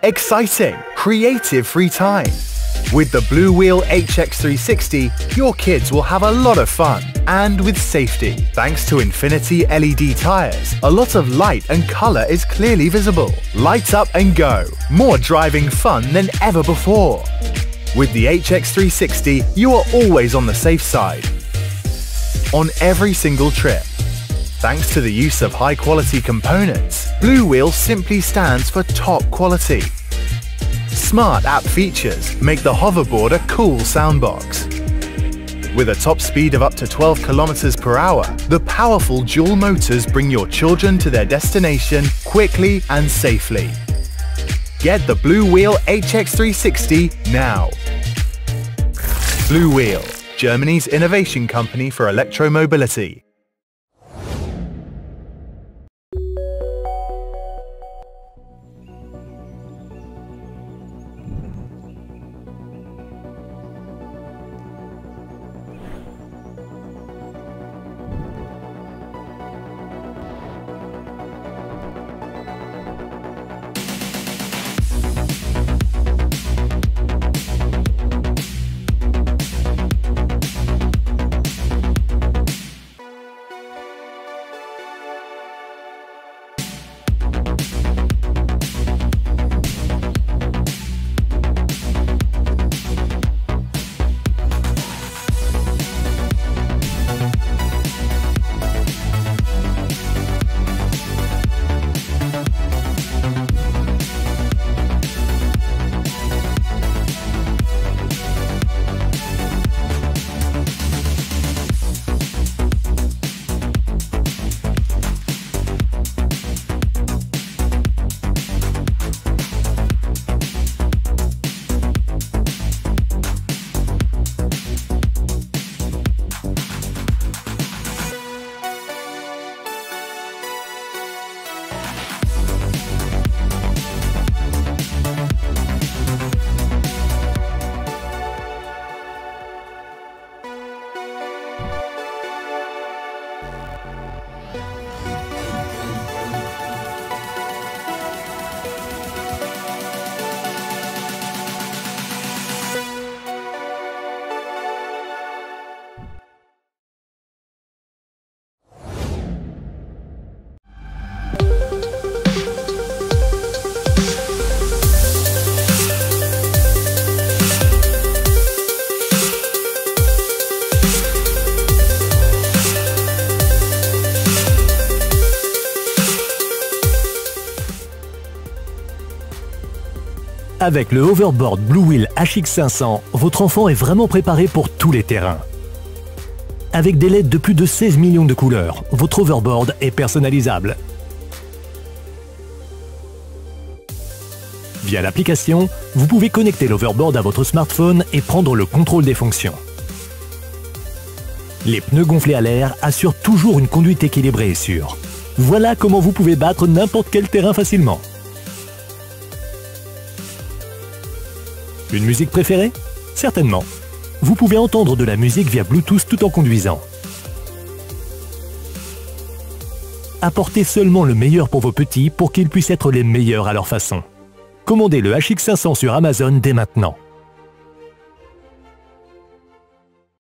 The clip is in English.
exciting, creative free time. With the Bluewheel HX360, your kids will have a lot of fun and with safety. Thanks to Infinity LED tires, a lot of light and color is clearly visible. Light up and go. More driving fun than ever before. With the HX360, you are always on the safe side. On every single trip. Thanks to the use of high-quality components, Bluewheel simply stands for top quality. Smart app features make the hoverboard a cool soundbox. With a top speed of up to 12 km per hour, the powerful dual motors bring your children to their destination quickly and safely. Get the Bluewheel HX360 now. Bluewheel, Germany's innovation company for electromobility. Avec le Hoverboard Bluewheel HX500, votre enfant est vraiment préparé pour tous les terrains. Avec des LED de plus de 16 millions de couleurs, votre Hoverboard est personnalisable. Via l'application, vous pouvez connecter l'Hoverboard à votre smartphone et prendre le contrôle des fonctions. Les pneus gonflés à l'air assurent toujours une conduite équilibrée et sûre. Voilà comment vous pouvez battre n'importe quel terrain facilement. Une musique préférée? Certainement. Vous pouvez entendre de la musique via Bluetooth tout en conduisant. Apportez seulement le meilleur pour vos petits pour qu'ils puissent être les meilleurs à leur façon. Commandez le HX500 sur Amazon dès maintenant.